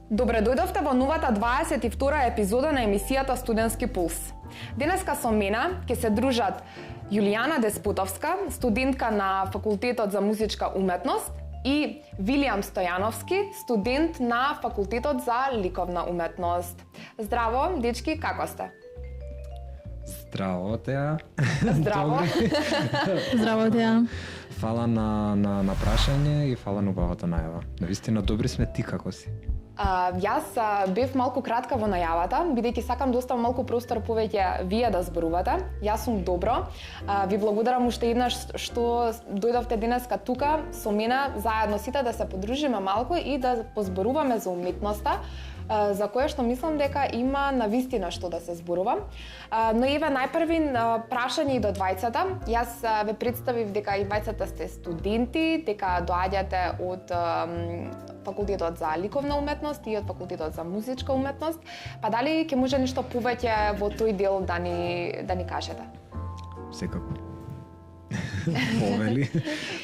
Добре дојдовте во новата 22 епизода на емисијата Студентски пулс. Денеска со мене ќе се дружат Јулијана Деспотовска, студентка на Факултетот за музичка уметност, и Вилијам Стојановски, студент на Факултетот за ликовна уметност. Здраво, дечки, како сте? Здраво, Теа. Здраво. Здраво, Теа. Фала на прашање и фала на убавата најава. Навистина добри сме, ти како си? Јас бев малку кратка во најавата, бидејќи сакам да оставам малку простор повеќе вие да зборувате. Јас сум добро. Ви благодарам уште еднаш што дојдовте денеска тука со мене, заедно сите да се подружиме малку и да позборуваме за уметноста, за кое што мислам дека има навистина што да се зборува. Но еве најпрви прашање и до двајцата. Јас ве представив дека и двајцата сте студенти, дека доаѓате од Факултетот за ликовна уметност и од Факултетот за музичка уметност. Па дали ќе може нешто повеќе во тој дел да ни кажете? Секако. Повели.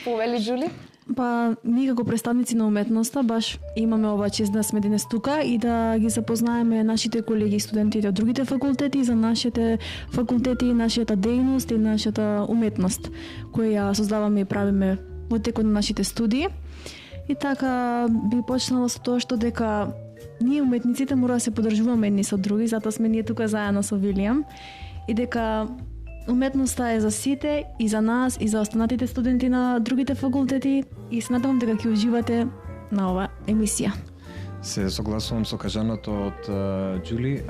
Повели, Джули? Па, ние како представници на уметноста баш имаме ова чест да сме денес тука и да ги запознаеме нашите колеги студентите од другите факултети за нашите факултети, нашата дејност и нашата уметност, која ја создаваме и правиме во текот на нашите студии. И така би почнала со тоа што дека ние уметниците мора да се подржуваме едни со други, затоа сме ние тука заедно со Вилијам, и дека уметноста е за сите, и за нас, и за останатите студенти на другите факултети, и се надевам дека ќе уживате на ова емисија. Се согласувам со кажаното од Џули.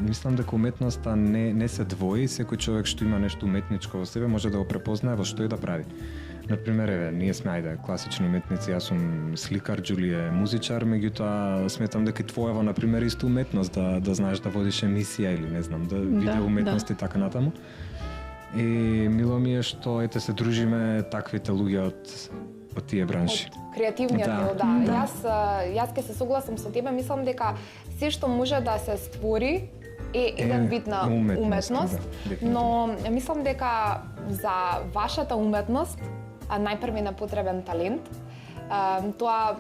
Мислам дека уметноста не се двои, секој човек што има нешто уметничко во себе може да го препознае во што и да прави. Например, еве, ние сме класични уметници, јас сум сликар, Џули е музичар, меѓутоа сметам дека и твојава, например, исто уметност да знаеш да водиш емисија или не знам, да видео уметност и така натаму. И мило ми е што се дружиме таквите луѓе од тие бранши. Од креативниот дел, да. Јас ќе се согласам со тебе, мислам дека се што може да се створи е еден вид на уметност, но мислам дека за вашата уметност најпрви е потребен талент. Тоа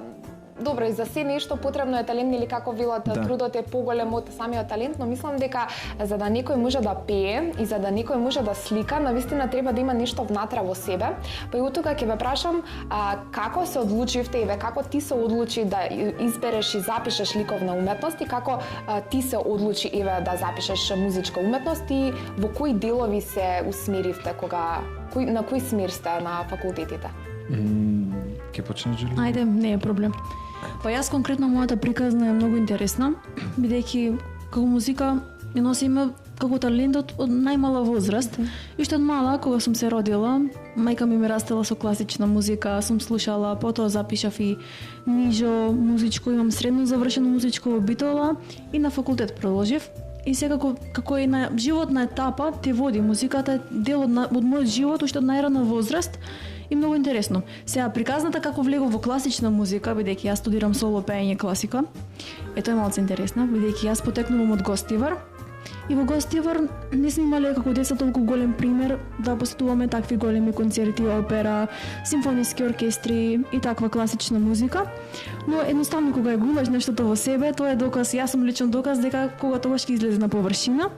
добро, и за се нешто потребно е талент, или како велат, трудот е поголем од самиот талент, но мислам дека за да некој може да пее и за да некој може да слика, навистина треба да има нешто внатре во себе. Па и оттука ќе ве прашам, како се одлучивте, еве, како ти се одлучи да избереш и запишеш ликовна уметност и како ти се одлучи, еве, да запишеш музичка уметност и во кои делови се усмеривте на кој смер сте на факултетите? Ќе почне, Џули? Ајде, не е проблем. Па јас конкретно мојата приказна е многу интересна, бидејќи како музика ми носи име како талент од најмала возраст. И уште од мала, кога сум се родила, мајка ми ме растела со класична музика, сум слушала, потоа запишав и нижо музичко, имам средно завршено музичко во Битола и на факултет продолжив. И секако, како и на животна етапа, те води музиката, дел од мојот живот уште од најрана возраст. И многу интересно. Сега приказната како влегов во класична музика, бидејќи јас студирам соло пеење класика. Тоа е малку интересно, бидејќи јас потекнувам од Гостивар. И во Гостивар не сме имале како деца толку голем пример да посетуваме такви големи концерти, опера, симфониски оркестри и таква класична музика. Но едноставно кога ја губаш нештото во себе, тоа е доказ, јас сум личен доказ дека кога тогаш ќе излезе на површина.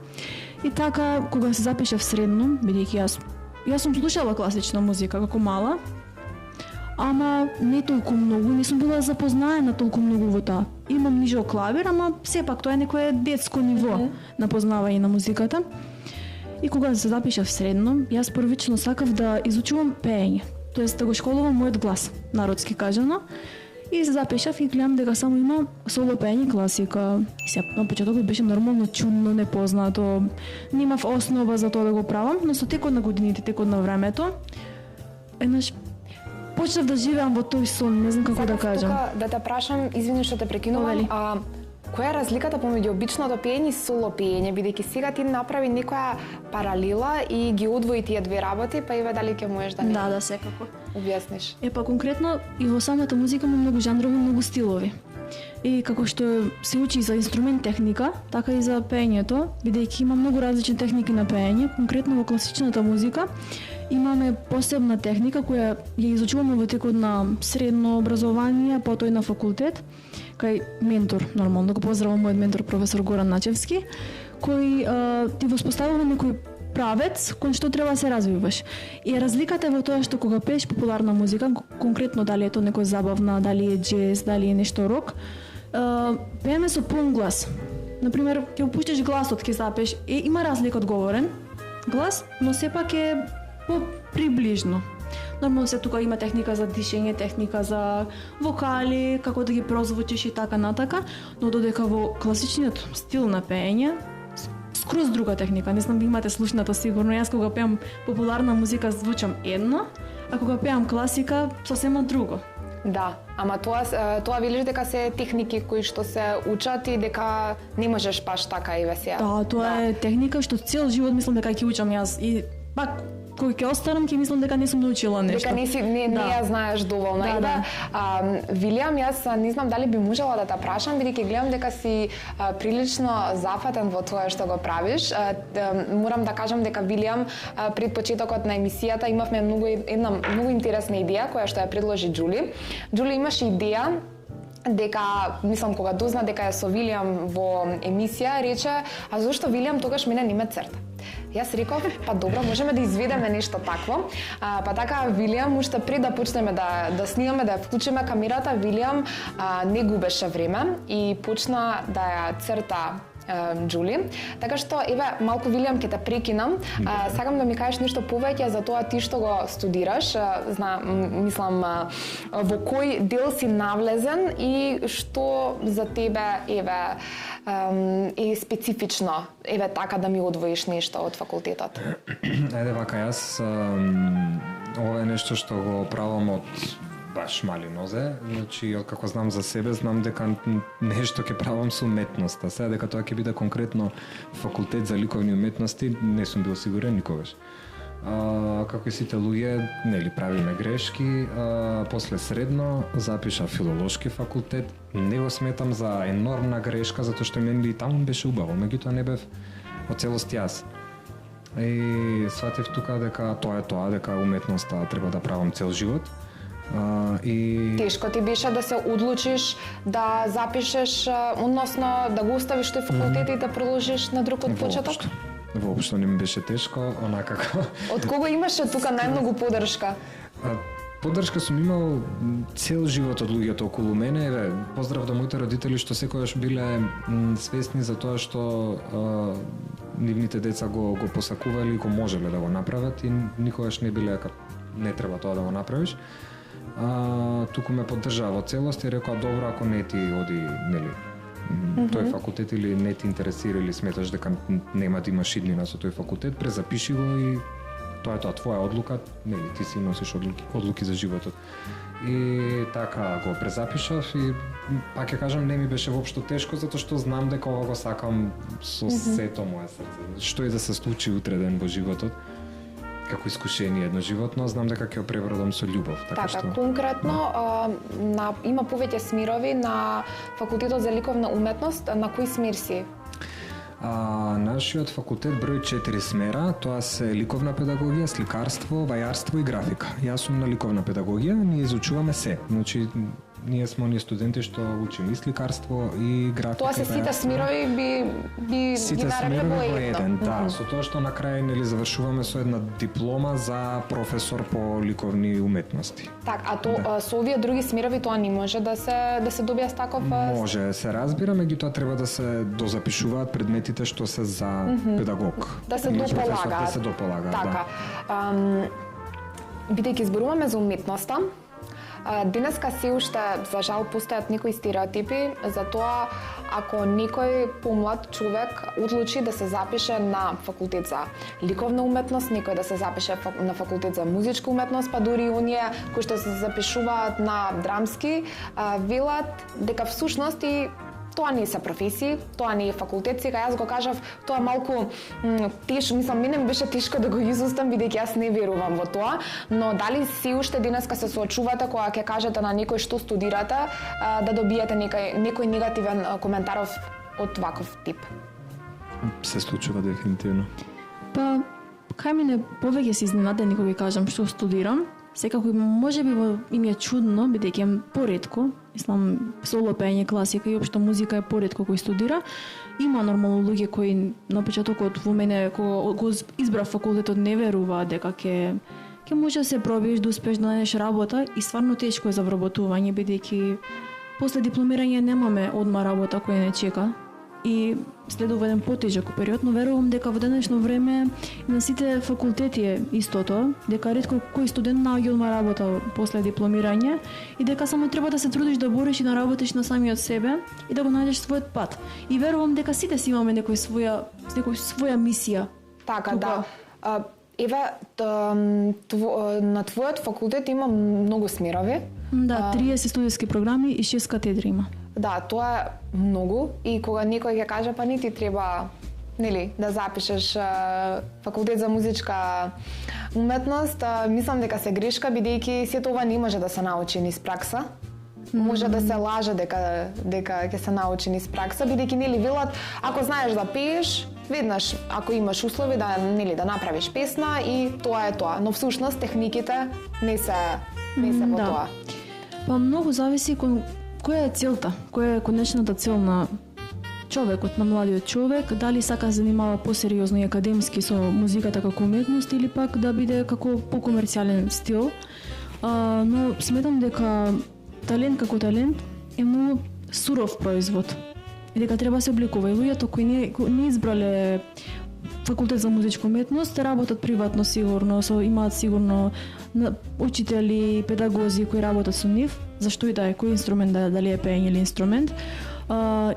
И така кога се запишав средно, бидејќи Јас сум слушала класична музика како мала, ама не толку многу, не сум била запознаена толку многу во таа. Имам нижо клавир, ама сепак тоа е некое детско ниво на познавање на музиката. И кога се запишав средно, јас првично сакав да изучувам пеење, тоест да го школувам мојот глас, народски кажано. И се запишав и гледам дека само има соло пеење класика. И сега на почетокот беше нормално чудно, непознато. Немав основа за тоа да го правам, но со текот на годините, текот на времето, еднаш почнав да живеам во тој сон, не знам како да кажам. Тука да те прашам, извини што те прекинувам, која е разликата помеѓу обичното пеење и соло пеење, бидејќи сега ти направи некоја паралела и ги одвои тие две работи, па еве дали ќе можеш да ни Да, секако објасниш? Па конкретно и во самата музика има многу жанрови, многу стилови. И како што се учи за инструмент техника, така и за пеењето, бидејќи има многу различни техники на пеење, конкретно во класичната музика имаме посебна техника која ја изучуваме во текот на средно образование, потоа и на факултет, кај ментор, нормално, го поздравам мојот ментор професор Горан Начевски, кој ти воспоставува некој правец кон што треба да се развиваш. И разликата е во тоа што кога пееш популарна музика, конкретно дали е тоа некоја забавна, дали е джез, дали е нешто рок, пееме со пун глас. Например, ќе опуштиш гласот, ќе запееш, има разлика од говорен глас, но сепак е поприближно. Нормално се тука има техника за дишење, техника за вокали, како да ги прозвучиш и така натака, но додека во класичниот стил на пеење, скроз друга техника. Не знам, имате слушнато сигурно. Јас кога пеам популарна музика звучам едно, а кога пеам класика сосема друго. Да, ама тоа велиш дека се техники кои што се учат и дека не можеш баш така и весија. Да, тоа е техника што цел живот мислам дека ќе учам јас и пак кога ќе останам ќе мислам дека не сум научила нешто. Дека не ја знаеш доволно. Да. Вилијам, јас не знам дали би можела да те прашам, бидејќи гледам дека си прилично зафатен во тоа што го правиш. Морам да кажам дека Вилијам пред почетокот на емисијата имавме една многу интересна идеја која што ја предложи Џули. Џули имаше идеја дека, мислам, кога дозна дека е со Вилијам во емисија, рече, а зошто Вилијам тогаш мене не ме црта? Јас реков, па добро, можеме да изведеме нешто такво. Па така Вилијам, уште пред да почнеме да снимаме, да ја вклучиме камерата, Вилијам не губеше време и почна да ја црта Џули. Така што, еве, малку Вилијам ќе те прекинам. Сакам да ми кажеш нешто повеќе за тоа ти што го студираш. Мислам, во кој дел си навлезен и што за тебе, еве, е специфично, еве така да ми одвоиш нешто од факултетот. Ајде вака, јас ова е нешто што го правам од баш мали нозе, значи како знам за себе, знам дека нешто ќе правам со уметноста. Сега дека тоа ќе биде конкретно факултет за ликовни уметности, не сум бил сигурен никогаш. Како и сите луѓе, нели, правиме грешки, после средно запиша филолошки факултет, не го сметам за енормна грешка, затоа што мене и таму беше убаво, меѓутоа не бев во целост јас. И сватев тука дека тоа е тоа, дека уметноста треба да правам цел живот. Тешко ти беше да се одлучиш да запишеш, односно да го оставиш тој факултет и да продолжиш на друг од почеток? Воопшто не ми беше тешко, онака како... Од кого имаше тука најмногу поддршка? Поддршка сум имал цел живот од луѓето околу мене. Еве, поздрав до моите родители што секогаш биле свесни за тоа што нивните деца го посакувале и го можеле да го направат и никогаш не биле дека не треба тоа да го направиш. Туку ме поддржаа во целост и рекоа добро, ако не ти оди, нели, тој факултет или не ти интересира или сметаш дека нема да имаш иднина со тој факултет, презапиши го и тоа е тоа, твоја одлука, нели, ти си носиш одлуки за животот. И така го презапишав и пак ќе кажам, не ми беше воопшто тешко, затоа што знам дека ова го сакам со сето моје срце. Што и да се случи утре ден во животот, како искушение едноживотно, знам дека ќе го преврадам со љубов. Така, конкретно, има повеќе смерови на факултетот за ликовна уметност, на кој смер си? Нашиот факултет број 4 смера, тоа се ликовна педагогија, сликарство, вајарство и графика. Јас сум на ликовна педагогија, ние изучуваме се. Значи, ние сме оние студенти што учиме и сликарство и графика. Тоа се сите смерови би сите смерови во еден, да, со тоа што на крај нели завршуваме со една диплома за професор по ликовни уметности. Так, со овие други смерови тоа не може да се добија таков? Може, се разбира, меѓутоа треба да се дозапишуваат предметите што се за педагог. Да се дополагаат. Да се дополагаат, така. Бидејќи зборуваме за уметноста, денеска се уште, за жал, постојат некои стереотипи за тоа ако некој помлад човек одлучи да се запише на факултет за ликовна уметност, некој да се запише на факултет за музичка уметност, па дури оние кои што се запишуваат на драмски, велат дека всушност и тоа не се професии, тоа не е факултет. Сега јас го кажав, тоа малку тешко, мислам, мене ми беше тешко да го изустам, бидејќи јас не верувам во тоа, но дали се уште денеска се соочувате кога ќе кажете на некој што студирате, да добиете некој негативен коментар од ваков тип? Се случува дефинитивно. Па, кај мене повеќе се изненадени кога ги кажам што студирам. Секако можеби им е чудно, бидејќи е поретко, мислам, соло пеење, класика и општо музика е поретко кој студира. Има нормално луѓе кои на почетокот во мене кога го избрав факултетот не веруваат дека ќе може да се пробиеш, да успееш да најдеш работа и стварно тешко е за вработување, бидејќи после дипломирање немаме одма работа која не чека и следува еден потежок период, но верувам дека во денешно време и на сите факултети е истото, дека ретко кој студент наоѓа одма работа после дипломирање и дека само треба да се трудиш да бориш и да работиш на самиот себе и да го најдеш својот пат. И верувам дека сите си имаме некоја своја мисија. Така, да. Еве, на твојот факултет има многу смерови. Да, 30 студиски програми и 6 катедри има. Да, тоа е многу и кога некој ќе каже па не ти треба, нели, да запишеш факултет за музичка уметност, мислам дека се грешка бидејќи сето ова не може да се научи низ пракса. Може да се лаже дека ќе се научи низ пракса, бидејќи нели велат ако знаеш да пееш, веднаш ако имаш услови да да направиш песна и тоа е тоа, но всушност техниките не се во тоа. Па многу зависи која е целта, која е конечната цел на човекот, на младиот човек, дали сака да се занимава посериозно и академски со музиката како уметност или пак да биде како покомерцијален стил. Но сметам дека талент како талент е многу суров производ. И дека треба се обликува. И луѓето кои не избрале факултет за музичка уметност, работат приватно сигурно, имаат сигурно учители, педагози кои работат со нив, зашто и да е, кој инструмент дали е пеење или инструмент.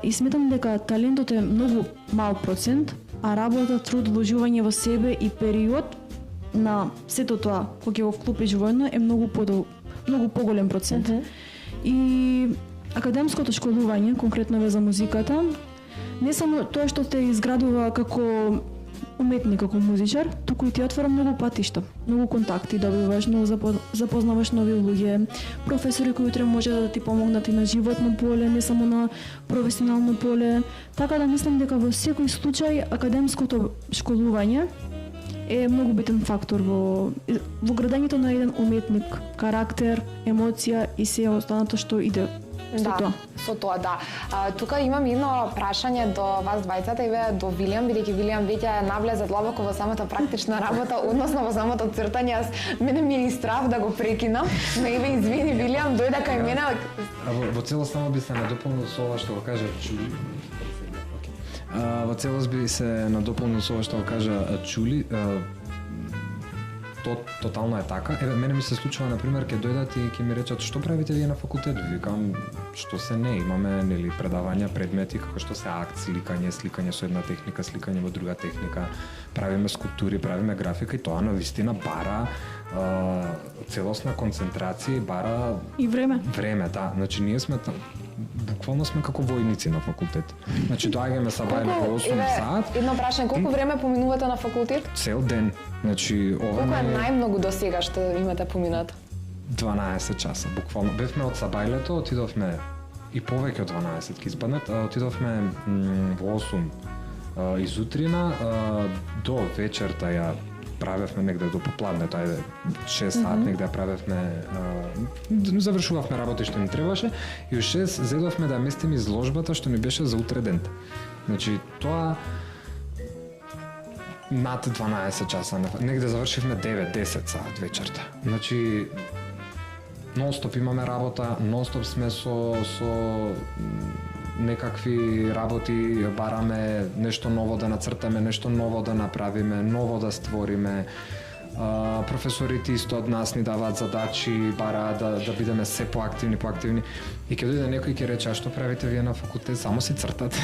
И сметам дека талентот е многу мал процент, а работа, труд, вложување во себе и период на сето тоа, кога ќе го вклупиш во едно, е многу поголем процент. И академското школување, конкретно за музиката, не само тоа што те изградува како уметник, како музичар, туку и ти отвара многу патишта, многу контакти добиваш, многу запознаваш нови луѓе, професори кои утре може да ти помогнат и на животно поле, не само на професионално поле. Така да мислам дека во секој случај академското школување е многу битен фактор во градењето на еден уметник, карактер, емоција и се останато што иде со тоа, да. Тука имам едно прашање до вас двајцата и до Вилијам, бидејќи Вилијам веќе навлезе длабоко во самата практична работа, односно во самото цртање. Мене ми е и страв да го прекинам, но извини Вилијам, дојде кај мене. Во целост само би се надополнил со ова што го кажа Чули. Во целост би се надополнил со ова што го кажа Чули. Тотално е така. Еве, мене ми се случува, например, ќе дојдат и ќе ми речат што правите вие на факултет? Викам, што се не, имаме нели предавања, предмети како што се акт, сликање со една техника, сликање во друга техника, правиме скулптури, правиме графика и тоа навистина бара целосна концентрација и бара и време. Време, да. Значи ние сме буквално сме како војници на факултет. Значи доаѓаме са бајле во 8 сат. Едно прашање, колку време поминувате на факултет? Цел ден. Значи ова колку е најмногу до сега што имате поминато? 12 часа, буквално. Бевме од Сабајлето, отидовме и повеќе од 12 ки испаднат, отидовме во 8 изутрина до вечерта ја правевме негде до попладнето, ајде 6 сат негде правевме, завршувавме работа што ни требаше и у 6 зедовме да местиме изложбата што ни беше за утре ден. Значи тоа над 12 часа, негде завршивме 9-10 сат вечерта. Значи нон-стоп имаме работа, нон-стоп сме со некакви работи, бараме нешто ново да нацртаме, нешто ново да направиме, ново да створиме. Професорите исто од нас ни даваат задачи, бараат да бидеме се поактивни. И ќе дојде некој и ќе рече, а што правите вие на факултет? Само си цртате.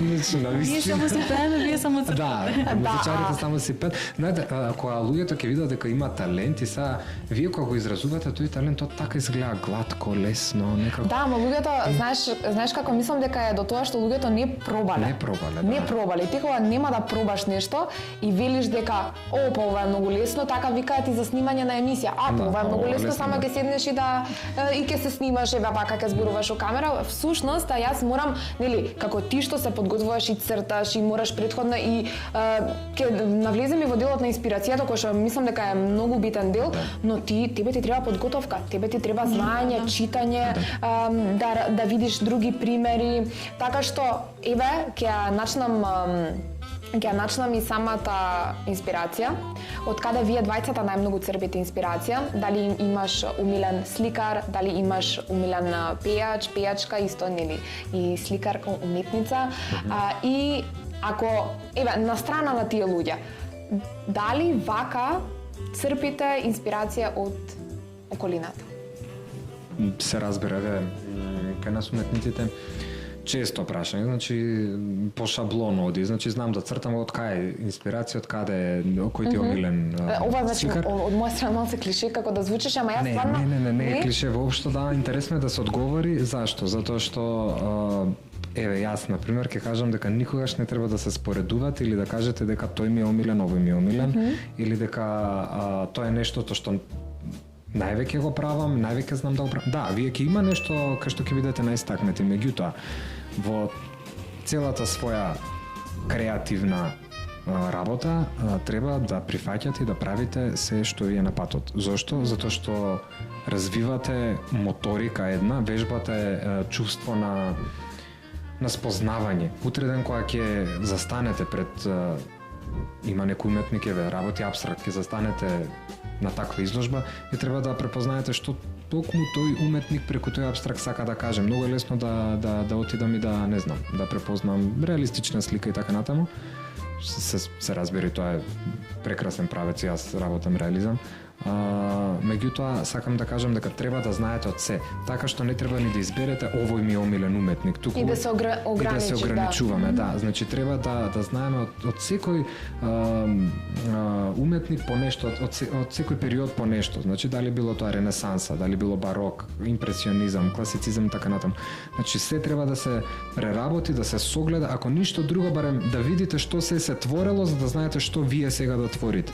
Вие само си пееме, вие само цртате. Да, музичарите само си пеат. Знаете, кога луѓето ќе видат дека има талент и сега вие кога го изразувате тој талент, тоа така изгледа гладко, лесно, некако. Да, ама луѓето, знаеш како мислам дека е до тоа што луѓето не пробале. Не пробале. Ти кога нема да пробаш нешто и велиш дека па ова е многу лесно, така викаат и за снимање на емисија. Ова е многу лесно, само ќе седнеш и ќе ќе се снимаш, еве вака ќе зборуваш во камера, всушност јас морам, нели, како ти што се подготвуваш и црташ и мораш претходно и ќе навлеземе во делот на инспирацијата, кој што мислам дека е многу битен дел, но тебе ти треба подготовка, тебе ти треба знаење, читање, да видиш други примери, така што еве ќе начнам и самата инспирација. Од каде вие двајцата најмногу црпите инспирација? Дали имаш умилен сликар, дали имаш умилен пејач, пејачка, исто нели и сликарка, уметница. И ако еве на страна на тие луѓе, дали вака црпите инспирација од околината? Се разбира, кај нас уметниците често прашање, значи по шаблон оди, значи знам да цртам од кај инспирација, од каде кој ти е омилен ова значи од моја страна малку се клише како да звучиш, ама јас стварно не е клише воопшто, да, интересно е да се одговори. Зашто? Затоа што еве јас на пример ќе кажам дека никогаш не треба да се споредувате или да кажете дека тој ми е омилен, овој ми е омилен, или дека тоа е нештото што највеќе го правам, највеќе знам да го правам. Да, вие ќе има нешто кај што ќе бидете најстакнати, меѓутоа во целата своја креативна работа треба да прифаќате и да правите се што ви е на патот. Зошто? Затоа што развивате моторика една, вежбате чувство на спознавање. Утре ден кога ќе застанете пред има некој уметник, еве, работи абстракт, ќе застанете на таква изложба, и треба да препознаете што токму тој уметник преку тој абстракт сака да каже. Многу е лесно да отидам и да, не знам, да препознам реалистична слика и така натаму. Се разбери, тоа е прекрасен правец, јас работам реализам. Меѓутоа, сакам да кажам дека треба да знаете од се, така што не треба ни да изберете овој ми омилен уметник, туку и да се ограничуваме, да. Значи треба да знаеме од секој уметник по нешто, од секој период по нешто. Значи дали било тоа ренесанса, дали било барок, импресионизам, класицизам и така натаму. Значи се треба да се преработи, да се согледа, ако ништо друго, барем да видите што се творело, за да знаете што вие сега да творите.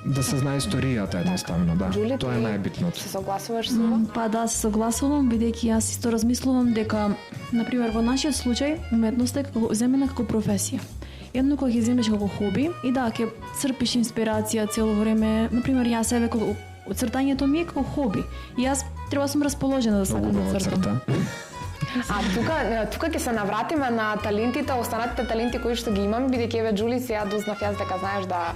Да се знае историјата едноставно, да. Джули, тоа е најбитното. Се согласуваш со ова? Па да, се согласувам, бидејќи јас исто размислувам дека, например, во нашиот случај, уметноста е земена како професија. Едно кога ќе земеш како хоби и да, ќе црпиш инспирација цело време. Например, јас еве како цртањето ми е како хоби. И јас треба сум расположена да сакам да цртам. А тука ќе се навратиме на талентите, останатите таленти кои што ги имам, бидејќи еве Джули сега дознав јас дека знаеш да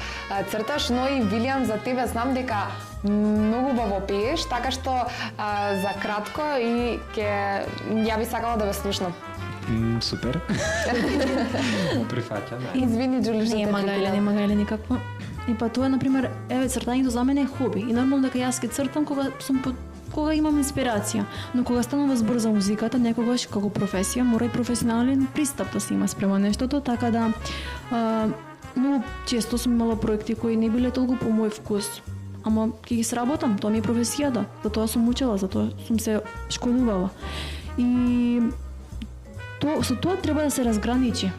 црташ, но и Вилијам за тебе знам дека многу убаво пееш, така што за кратко и ја би сакала да ве слушнам. Супер. Прифаќам. Извини Джули што те прекинав. Нема гајле никакво. И па тоа например, еве цртањето за мене е хоби и нормално дека јас ќе цртам кога имам инспирација, но кога станува збор за музиката, некогаш како професија мора и професионален пристап да се има спрема нештото, така да многу често сум имала проекти кои не биле толку по мој вкус, ама ќе ги сработам, тоа ми е професијата, затоа сум учела, затоа сум се школувала. И со тоа треба да се разграничи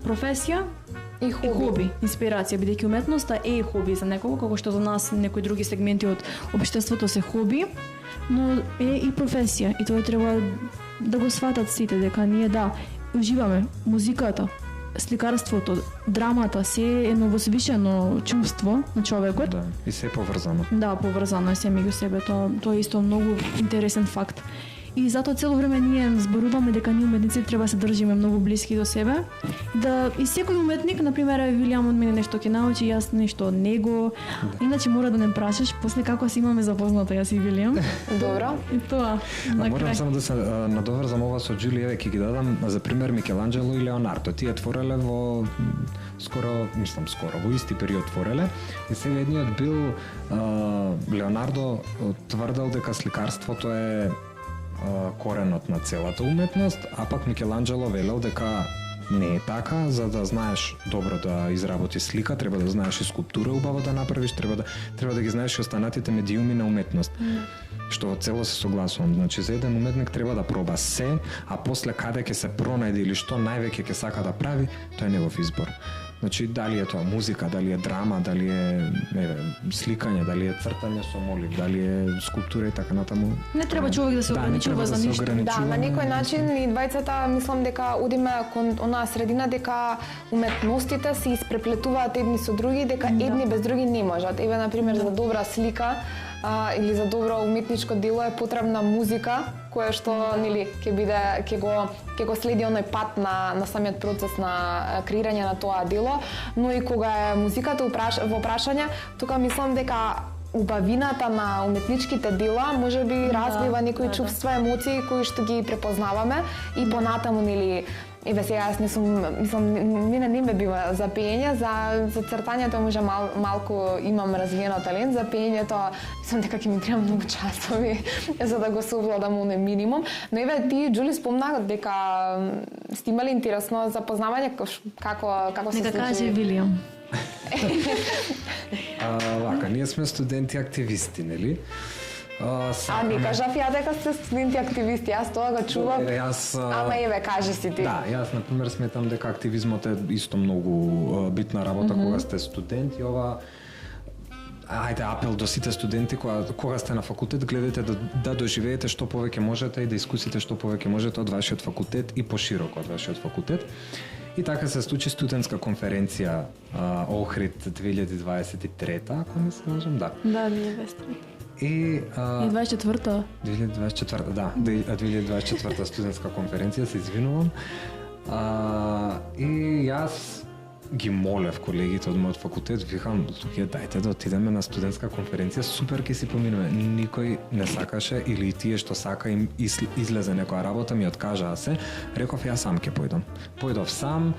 професија и хоби, инспирација, бидејќи уметноста е хоби за некого, како што за нас некои други сегменти од општеството се хоби, но е и професија, и тоа треба да го сватат сите, дека ние да уживаме музиката, сликарството, драмата, се е едно возвишено чувство на човекот. Да, и се поврзано. Да, поврзано е се меѓу себе, тоа е исто многу интересен факт. И затоа цело време ние зборуваме дека ние уметници треба да се држиме многу блиски до себе. Да и секој уметник, на пример, Вилијам од мене нешто ќе научи, јас нешто од него. Иначе мора да не прашаш после како се имаме запозната јас и Вилијам. Добро. И тоа. Морам само да се надоврзам ова со Джули, еве ќе ги дадам за пример Микеланџело и Леонардо. Тие твореле во во исти период твореле. И сега едниот бил Леонардо тврдел дека сликарството е коренот на целата уметност, а пак Микеланџело велел дека не е така. За да знаеш добро да изработиш слика, треба да знаеш и скулптура убаво да направиш, треба да ги знаеш и останатите медиуми на уметност. Што цело се согласувам. Значи за еден уметник треба да проба се, а после каде ќе се пронајде или што највеќе ќе сака да прави, тоа е негов избор. Значи, дали е тоа музика, дали е драма, дали е сликање, дали е цртање со молив, дали е скулптура и така натаму. Не треба човек да се ограничува за ништо. Да, на некој начин и двајцата мислам дека одиме кон онаа средина дека уметностите се испреплетуваат едни со други, дека едни без други не можат. Еве на пример за добра слика или за добро уметничко дело е потребна музика, која што нели ќе го следи оној пат на самиот процес на креирање на тоа дело, но и кога е музиката во прашање, тука мислам дека убавината на уметничките дела можеби развива некои чувства, емоции кои што ги препознаваме и понатаму нели еве сега јас не сум, мислам, мене не ме бива за пеење, за цртањето може малку имам развиено талент, за пеењето мислам дека ќе ми треба многу часови за да го совладам оној минимум. Но еве ти, Џули, спомна дека сте имали интересно запознавање како се случи. Нека каже Вилијам. Вака, ние сме студенти активисти, нели? Не кажав ја дека сте студенти активисти, јас тоа го чувам. Ама еве, кажи си ти. Да, јас на пример сметам дека активизмот е исто многу битна работа кога сте студент и ова ајде апел до сите студенти кога сте на факултет, гледате да доживеете што повеќе можете и да искусите што повеќе можете од вашиот факултет и пошироко од вашиот факултет. И така се случи студентска конференција Охрид 2023, ако не се лажам, да. Да, 2023. И 24-та. 2024, да, 2024 студентска конференција, се извинувам. И јас ги молев колегите од мојот факултет, викам, луѓе, дајте да отидеме на студентска конференција, супер ќе си поминеме. Никој не сакаше или тие што сака им излезе некоја работа, ми откажаа се. Реков, јас сам ќе појдам. Појдов сам.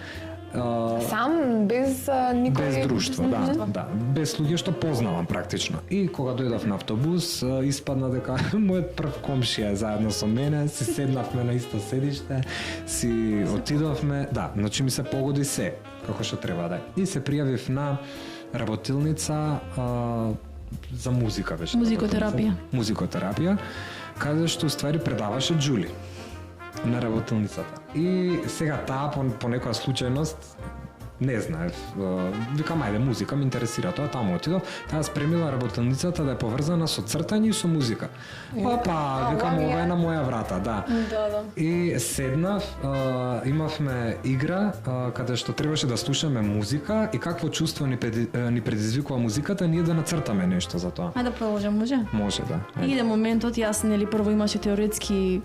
Сам, без никој... Без друштво, да. Без луѓе што познавам практично. И кога дојдов на автобус, испадна дека мојот прв комшија заедно со мене, си седнавме на исто седиште, си отидовме, да, значи ми се погоди се, како што треба да е. И се пријавив на работилница за музика беше. Музикотерапија, каде што уствари предаваше Џули на работилницата. И сега таа по некоја случајност не знаев, викам ајде музика ме интересира тоа, таму отидов, таа спремила работилницата да е поврзана со цртање и со музика. Викам ова е на моја врата, да. И седнав, имавме игра каде што требаше да слушаме музика и какво чувство ни предизвикува музиката, ние да нацртаме нешто за тоа. Ајде да продолжам, може? Може, да. Иде моментот, јас нели прво имаше теоретски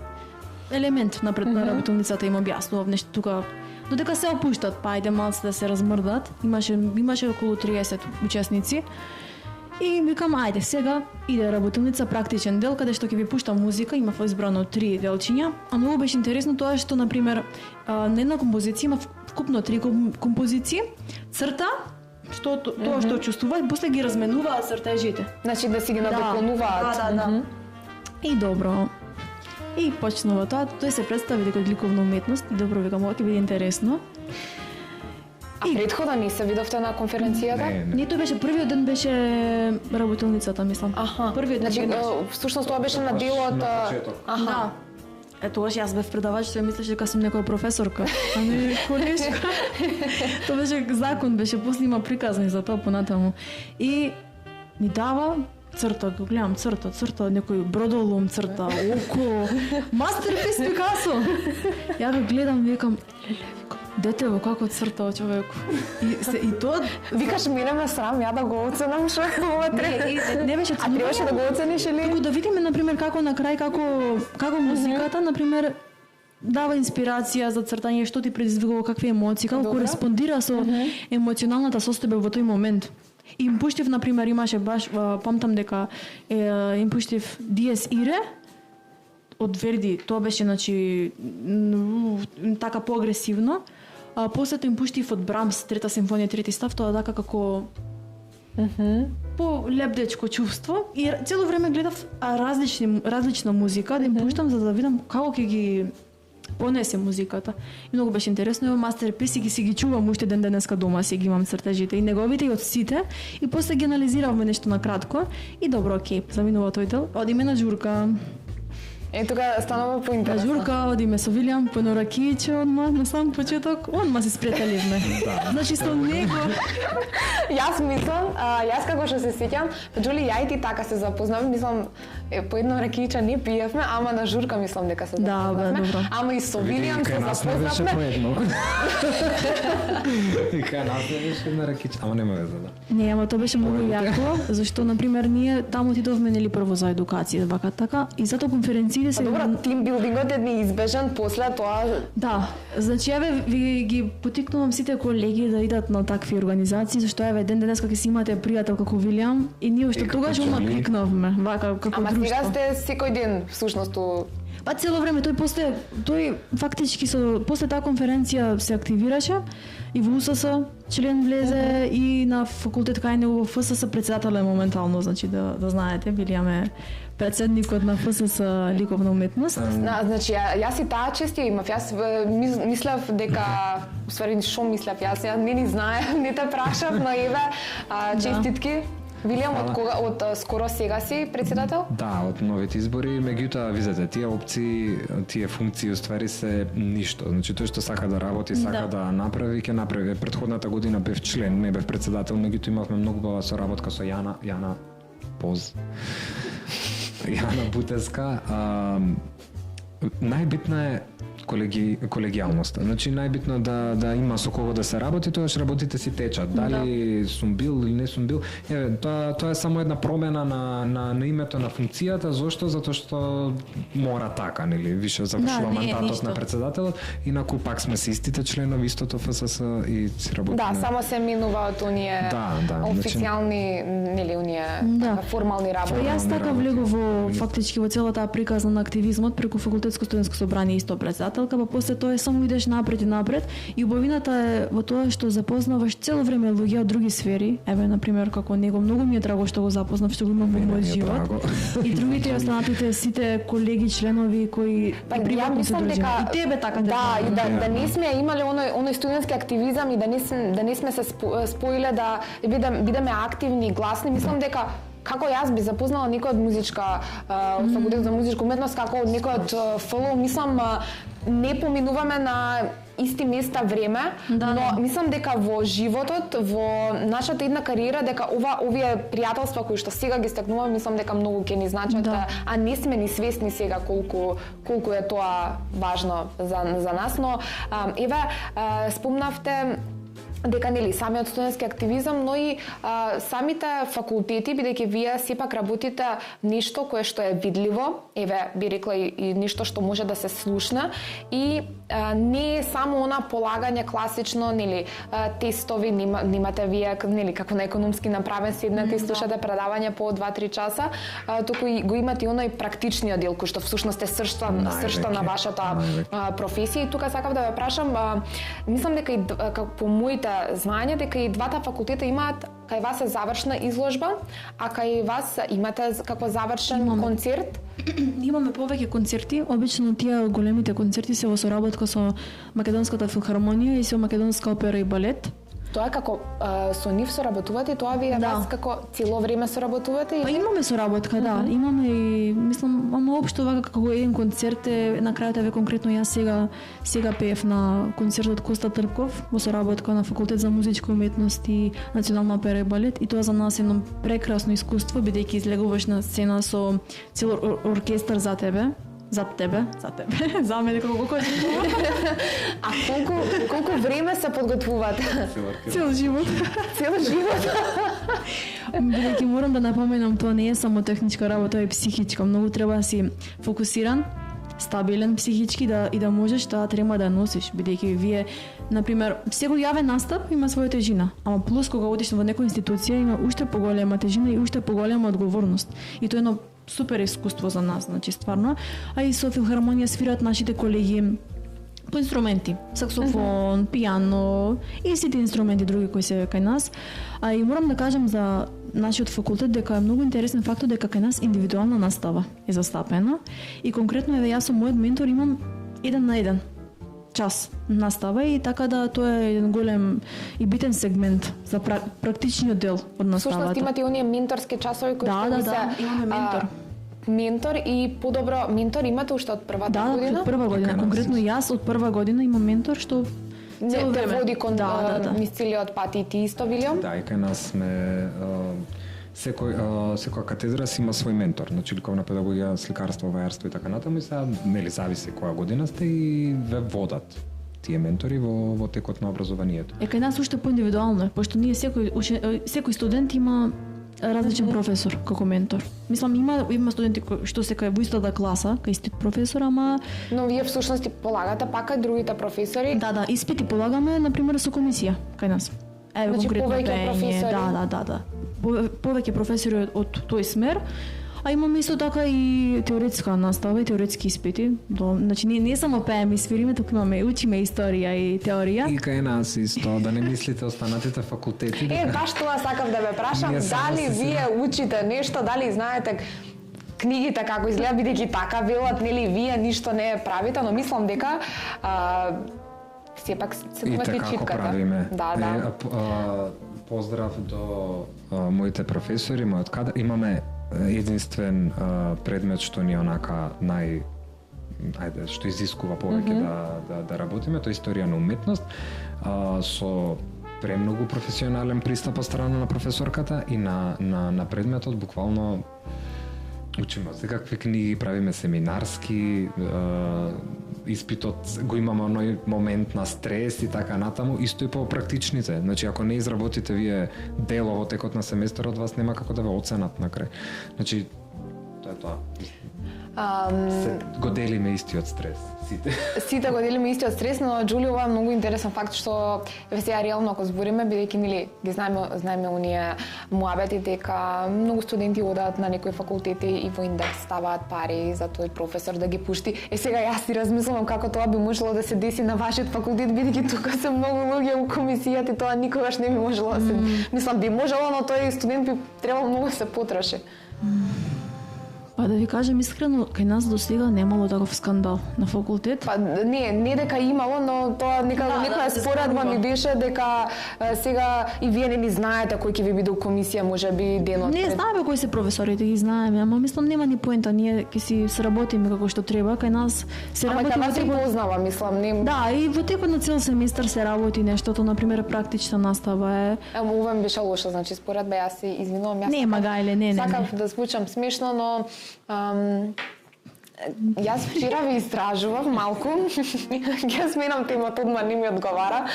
елемент напред на работилницата им објаснував нешто тука. Додека се опуштат, па ајде малце да се размрдат. Имаше околу 30 учесници. И викам, ајде сега иде работилница практичен дел каде што ќе ви пуштам музика, имав избрано 3 делчиња, а многу беше интересно тоа што на пример на една композиција има вкупно 3 композиции, црта тоа што чувствува и после ги разменуваат цртежите. Значи да си ги надополнуваат. Да. И добро. И почнува тоа, тој се представи дека ликовна уметност и добро викам, ова ќе биде интересно. А претходно не се видовте на конференцијата? Не, тој беше првиот ден, беше работилницата, мислам. Првиот ден. Значи, всушност тоа беше на делот. Да. Тогаш јас бев предавач, тој мислеше дека сум некоја професорка, а не колешка. Тоа беше закон, беше после има приказни за тоа понатаму. И ми дава црта, го гледам црта, некој бродолом црта, око, мастерпис Пикасо. Ја го гледам, викам, дете во како црта човеку. И тоа викаш мене ме срам ја да го оценам што ова треба. Не беше црта. А требаше да го оцениш или? Како да видиме на пример како на крај како музиката на пример дава инспирација за цртање, што ти предизвикува, какви емоции, како кореспондира со емоционалната состојба во тој момент. Им пуштив, например, имаше баш, памтам дека им пуштив Диес Ире од Верди, тоа беше, значи, така поагресивно. После тоа им пуштив од Брамс, Трета симфонија, трети став, тоа така како по-лепдечко чувство. И цело време гледав различна музика, да им пуштам за да видам како ќе ги понесе музиката. И многу беше интересно, ево мастерпис и ги си ги чувам уште ден денеска дома, си ги имам цртежите и неговите и од сите, и после ги анализиравме нешто на кратко и добро, окей, заминува тој дел. Одиме на журка. тука станува поинтересно. Журка, одиме со Вилијам по едно ракијче одма на сам почеток, одма се спретеливме. Значи со него Јас мислам, јас како што се сеќам, Џули, ја и ти така се запознавме, мислам по едно ракијче не пиевме, ама на журка мислам дека се запознавме. добро. Ама и со Вилијам се запознавме. Кај нас не беше една ракијче, ама нема веза, да. Не, ама тоа беше многу јако, зашто на пример ние таму отидовме нели прво за едукација, вака така, и затоа конференциите се Добро, тимбилдингот е неизбежен после тоа. Да, значи еве ви ги поттикнувам сите колеги да идат на такви организации, зашто еве ден денеска ќе си имате пријател како Вилијам и ние уште тогаш му кликнавме, вака како Ама друштво. сега сте секој ден всушност Па цело време тој фактички после таа конференција се активираше и во УСС член влезе и на факултет кај него во ФСС председател е моментално, значи да знаете, Вилијам е председникот на ФСС ликовна уметност. Значи јас и таа чест ја имав. Јас мислев дека усвари што мислев јас не ни знае, не те прашав, но еве честитки. Вилијам, од кога, од скоро сега си председател? Да, од новите избори, меѓутоа, видите, тие опции, тие функции уствари се ништо. Значи тој што сака да работи, сака да направи, ќе направи. Претходната година бев член, не бев председател, меѓутоа имавме многу убава соработка со Јана Поз. Јана Бутеска. Најбитна е колегијалноста. Значи најбитно да има со кого да се работи, тогаш работите си течат. Дали сум бил или не сум бил. Еве, тоа е само една промена на името на функцијата, зошто? Затоа што мора така, нели? Више завршува мандатот на председателот, инаку пак сме се истите членови, истото ФСС и си работиме. Да, само се минуваат оние официјални, нели, оние формални работи. Јас така влегов во фактички во целата таа приказна на активизмот преку факултетско студентско собрание исто председателка, па после тоа само идеш напред и напред и убавината е во тоа што запознаваш цело време луѓе од други сфери. Еве на пример како него многу ми е драго што го запознав, што го имам во мојот живот. И другите останатите сите колеги членови кои ја мислам дека и тебе така и да не сме имале оној студентски активизам и да не сме се споиле да бидеме активни и гласни, мислам дека како јас би запознала некој од музичка факултет за музичка уметност, како од некој од ФЛО, мислам не поминуваме на исти места време, но мислам дека во животот, во нашата една кариера, дека овие пријателства кои што сега ги стакнуваме, мислам дека многу ќе ни значат, а не сме ни свесни сега колку е тоа важно за нас, но еве спомнавте дека нели самиот студентски активизам, но и самите факултети, бидејќи вие сепак работите нешто кое што е видливо, еве би рекла и нешто што може да се слушне и не е само она полагање класично, нели, тестови, немате вие, нели, како на економски направен, седнете и слушате предавање по 2-3 часа, туку и го имате и оној практичниот дел кој што всушност е сршта на вашата професија. И тука сакав да ве прашам, мислам дека и по моите знаење дека и двата факултета имаат кај вас е завршна изложба, а кај вас имате како завршен концерт? Имаме повеќе концерти, обично тие големите концерти се во соработка со Македонската филхармонија и со Македонска опера и балет. Тоа е како со нив соработувате, тоа ви вас како цело време соработувате? Па имаме соработка, имаме и мислам, ама општо вака како еден концерт е на крајот еве конкретно јас сега пеев на концертот Коста Трпков во соработка на Факултет за музичка уметност и Национална опера и балет и тоа за нас е едно прекрасно искуство бидејќи излегуваш на сцена со цел оркестар за тебе. За мене колку А колку време се подготвувате? Цел живот. Бидејќи морам да напоменам, тоа не е само техничка работа, тоа е психичка. Многу треба да си фокусиран, стабилен психички и да можеш таа трема да носиш, бидејќи вие, например, секој јавен настап има своја тежина, ама плюс кога одиш во некоја институција има уште поголема тежина и уште поголема одговорност. И тоа е едно супер искуство за нас, значи стварно. А и со филхармонија свират нашите колеги по инструменти, саксофон, пијано и сите инструменти други кои се кај нас. А и морам да кажам за нашиот факултет дека е многу интересен фактот дека кај нас индивидуална настава е застапена и конкретно еве јас со мојот ментор имам 1 на 1 час настава и така да тоа е еден голем и битен сегмент за практичниот дел од наставата. Всушност имате оние менторски часови кои што имаме ментор. ментор и подобро ментор имате уште од првата година? Да, од прва година. Конкретно јас од прва година имам ментор што не те води кон низ целиот пат и ти исто, Вилијам? Да, и кај нас сме секоја катедра си има свој ментор, значи ликовна педагогија, сликарство, вајарство и така натаму, и сега нели зависи која година сте и ве водат тие ментори во текот на образованието. Кај нас уште поиндивидуално, пошто ние секој студент има различен професор како ментор. Мислам има студенти што се кај во истата класа, кај истиот професор, ама но вие всушност полагате пак кај другите професори? Да, испити полагаме на пример со комисија кај нас. Значи повеќе професори? Да. Повеќе професори од тој смер. А имаме исто така и теоретска настава и теоретски испити. Значи не само пееме и свириме, туку учиме историја и теорија. И кај нас исто, да не мислите останатите факултети. Баш тоа сакав да ве прашам, дали вие учите нешто, дали знаете книгите како изгледа, бидејќи така велат, нели вие ништо не правите, но мислам дека сепак се помати читката. Да. Поздрав до моите професори, мојот кадар. Имаме единствен предмет што ни онака што изискува повеќе да работиме, тоа е историја на уметност, со премногу професионален пристап од страна на професорката и на предметот буквално учиме секакви книги, правиме семинарски, испитот го имаме оној момент на стрес и така натаму, исто и по практичните. Значи, ако не изработите вие дело во текот на семестерот, вас нема како да ве оценат на крај. Значи, тоа е тоа. Го делиме истиот стрес, сите. Сите го делиме истиот стрес, но Џули, ова е многу интересен факт што сега реално ако збориме, бидејќи нели ги знаеме оние муабети дека многу студенти одат на некои факултети и во индекс ставаат пари за тој професор да ги пушти. Сега јас си размислувам како тоа би можело да се деси на вашиот факултет, бидејќи тука се многу луѓе у комисијата и тоа никогаш не би можело да се. Мислам би можело, но тој студент би требало многу да се потроши. Па да ви кажам искрено, кај нас до сега немало таков скандал на факултет. Па не дека имало, но тоа некоја споредба ми беше дека сега и вие не знаете кој ќе ви биде у комисија, можеби денот. Не знаеме кои се професорите, ги знаеме, ама мислам нема ни поента, ние ќе си сработиме како што треба, кај нас се работи. Ама се познава, мислам, не. Да, и во текот на цел семестар се работи нештото, на пример практична настава е. Ова ми беше лошо, значи споредба, јас се извинувам, јас. Нема гајле, не. Сакав да звучам смешно, но јас вчера ви истражував малку. Ќе сменам темата, одма не ми одговара.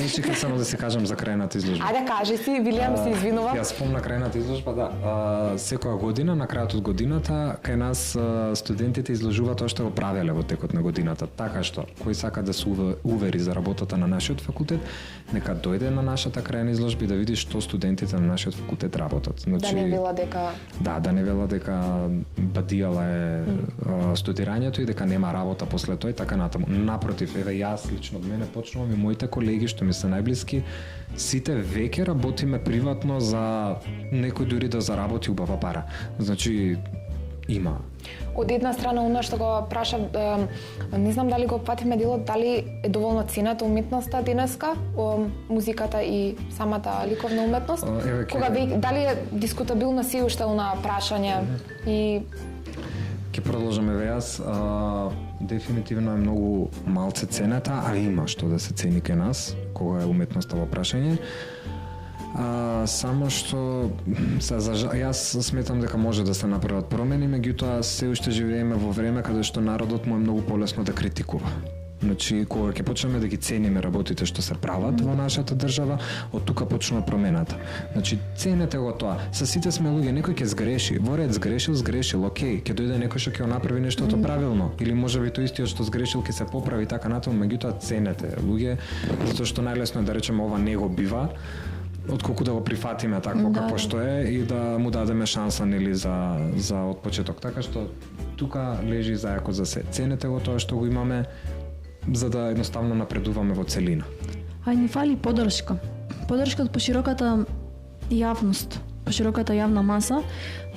Чекај само да се кажам за крајната изложба. Ајде кажи си, Вилијам, се извинувам. Јас спомна крајната изложба, да. Секоја година, на крајот од годината, кај нас студентите изложуваат тоа што го правеле во текот на годината. Така што, кој сака да се увери за работата на нашиот факултет, нека дојде на нашата крајна изложба и да види што студентите на нашиот факултет работат. Значи, да не вела дека... Да не вела дека бадијала е студирањето и дека нема работа после тој, така натаму. Напротив, еве јас лично од мене почнувам и моите колеги што ми се најблиски, сите веќе работиме приватно за некој дури да заработи убава пара. Значи има. Од една страна, оно што го прашав, не знам дали го патиме делот, дали е доволно цената уметноста денеска, музиката и самата ликовна уметност, дали е дискутабилно си уште она прашање и... Ке продолжаме јас. Дефинитивно е многу малце цената, а има што да се цени кај нас, кога е уметноста во прашање. Само што јас сметам дека може да се направат промени, меѓутоа се уште живееме во време каде што народот му е многу полесно да критикува. Значи, кога ќе почнеме да ги цениме работите што се прават во нашата држава, од тука почнува промената. Значи, ценете го тоа. Са сите сме луѓе, некој ќе сгреши. Во ред, сгрешил, окей, ќе дојде некој што ќе го направи нештото правилно, или можеби тој истиот што сгрешил ќе се поправи така натаму, меѓутоа ценете луѓе, затоа што најлесно е да речеме ова не го бива, отколку да го прифатиме такво како што е и да му дадеме шанса нели за од почеток. Така што тука лежи зајакот за се. Ценете го тоа што го имаме, за да едноставно напредуваме во целина. А ни фали поддршка. Поддршка од пошироката јавност, пошироката јавна маса,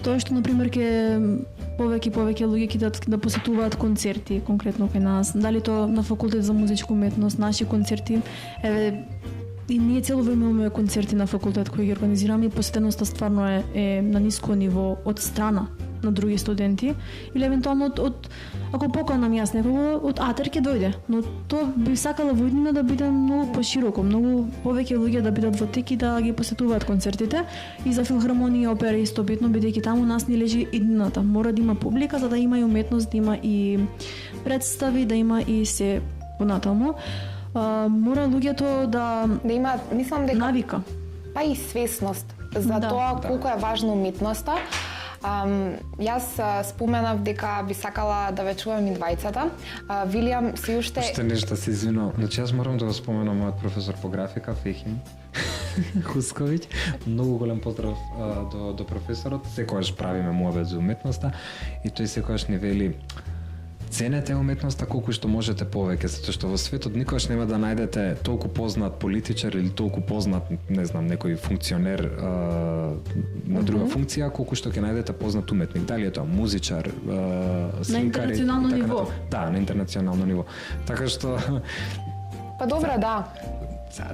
тоа што на пример ќе повеќе луѓе ќе да посетуваат концерти, конкретно кај нас, дали тоа на факултет за музичка уметност, наши концерти, еве и ние цело време имаме концерти на факултет кои ги организираме и посетеноста стварно е на ниско ниво од страна на други студенти или евентуално од ако поканам јас некого од Атер ќе дојде, но тоа би сакала во иднина да биде многу пошироко, многу повеќе луѓе да бидат во тек и да ги посетуваат концертите. И за филхармонија и опера исто битно, бидејќи таму нас ни лежи иднината. Мора да има публика за да има и уметност, да има и представи, да има и се понатаму. Мора луѓето да има, мислам дека навика. Па и свесност за тоа колку е важна уметноста. Јас споменав дека би сакала да ве чувам и двајцата. Вилијам си уште... Уште нешто се извинувам. Значи јас морам да го споменам мојот професор по графика, Фехим Хусковиќ. Многу голем поздрав до професорот. Секогаш правиме муабет за уметноста и тој секогаш ни вели: ценете уметноста колку што можете повеќе, затоа што во светот никогаш нема да најдете толку познат политичар или толку познат, не знам, некој функционер на друга функција, колку што ќе најдете познат уметник. Дали е тоа музичар, сликар, на интернационално ниво. Да, на интернационално ниво. Така што Па добра, да.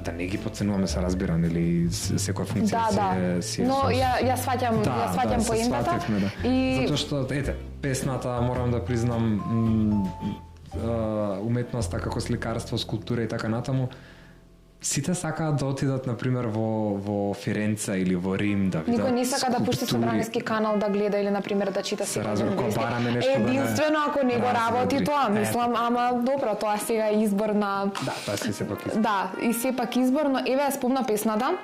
Да не ги подценуваме, се разбирам, или секоја функција си е... Но ја сваќам поентата. И затоа што, ете, песната, морам да признам, уметноста како сликарство, скулптура и така натаму, сите сакаат да отидат, например, во Фиренца или во Рим да видат. Никој не сака да пушти Собрански канал да гледа или, например, да чита се бараме нешто. Единствено ако не го работи тоа, мислам, ама добро, тоа сега е избор на... Да, тоа си сепак избор. Да, и сепак избор, но еве спомна песната.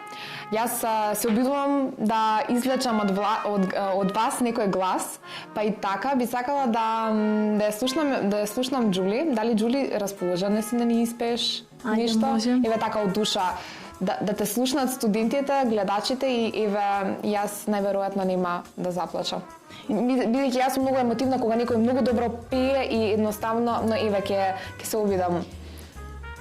Јас се обидувам да извлечам од вас некој глас, па и така би сакала да ја слушнам Џули. Дали Џули расположена си да ни испееш нешто? Еве така од душа да те слушнат студентите, гледачите и еве јас најверојатно нема да заплачам. Бидејќи јас сум многу емотивна кога некој многу добро пее и едноставно, но еве ќе се обидам.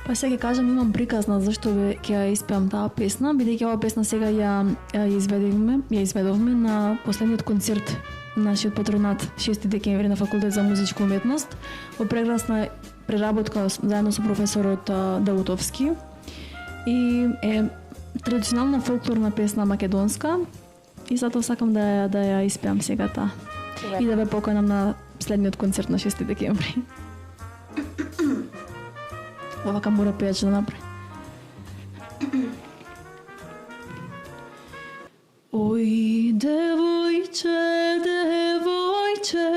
Па сега ќе кажам, имам приказна зашто ќе ја испеам таа песна, бидејќи оваа песна сега ја изведовме на последниот концерт на нашиот патронат 6 декември на Факултет за музичка уметност, во прекрасна преработка заедно со професорот Даутовски. И е традиционална фолклорна песна македонска и затоа сакам да ја испеам сега таа. И да ве поканам на следниот концерт на 6 декември. Овака мора пејач да направи. Ој, девојче, девојче,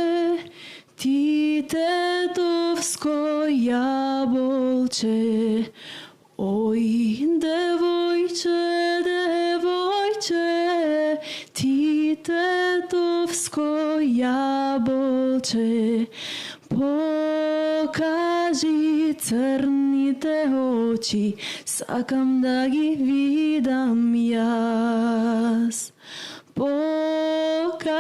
ти тетовско јаболче. Ој, девојче, девојче, ти тетовско јаболче. Покажи црните очи, сакам да ги видам јас. Покажи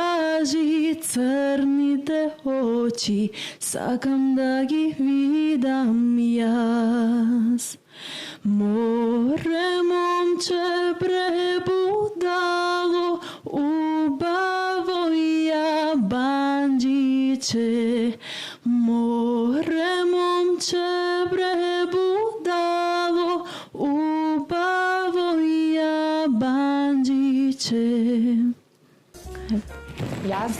црните очи, сакам да ги видам јас. Море момче пребудало, убаво јабанџиче. Море момче пребудало, убаво јабанџиче. Јас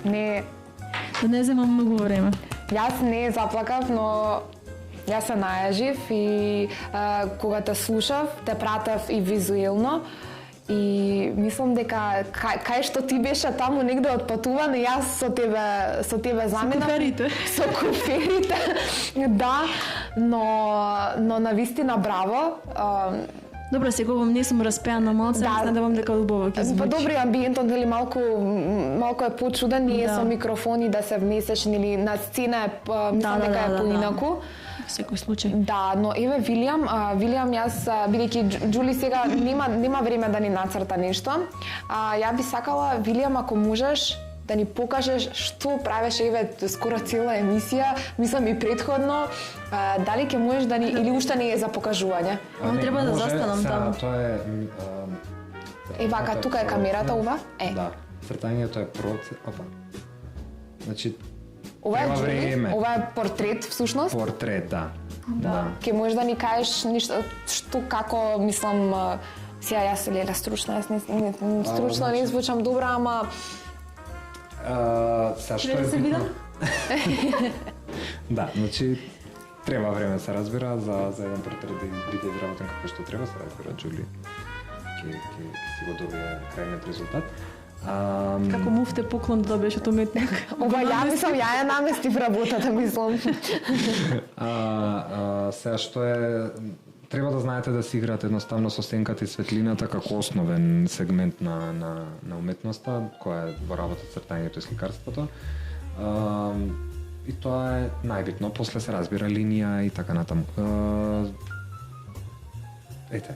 не... Да не земам многу време. Јас не заплакав, но јас се најажив и кога те слушав, те пратев и визуелно. И мислам дека кај што ти беше таму негде отпатуван, јас со тебе заминав. Со куферите. Да, но навистина браво. Добро, сега не сум распеана малку, да, надевам дека убаво ќе звучи. Па добри амбиентот, нели малку е почуден, не е со микрофони да се внесеш, нели на сцена мислам дека е поинаку. Секој случај. Да, но еве Вилијам јас бидејќи Џули сега нема време да ни нацрта нешто. Ја би сакала Вилијам ако можеш да ни покажеш што правеше еве скоро цела емисија, мислам и претходно, дали ќе можеш да ни или уште не е за покажување? Треба да застанам таму. Тоа е вака, тука е камерата, ова? Да, цртањето е процес. Опа. Значи ова е Џули, ова е портрет всушност? Портрет, да. Ке можеш да ни кажеш ништо што како, мислам, сега јас леле стручна, јас не звучам добра, ама Са што е битно? Да, значи треба време се разбира за еден портер да биде изработен како што треба се разбира Џули. Ќе си го добие крајниот резултат. Како муфте поклон да добиеш од уметник. Ова ја ја наместив работата, мислам. Сега што е треба да знаете да си играат едноставно со сенката и светлината како основен сегмент на уметноста, која е во работа цртањето и сликарството. И тоа е најбитно, после се разбира линија и така натаму. Ете.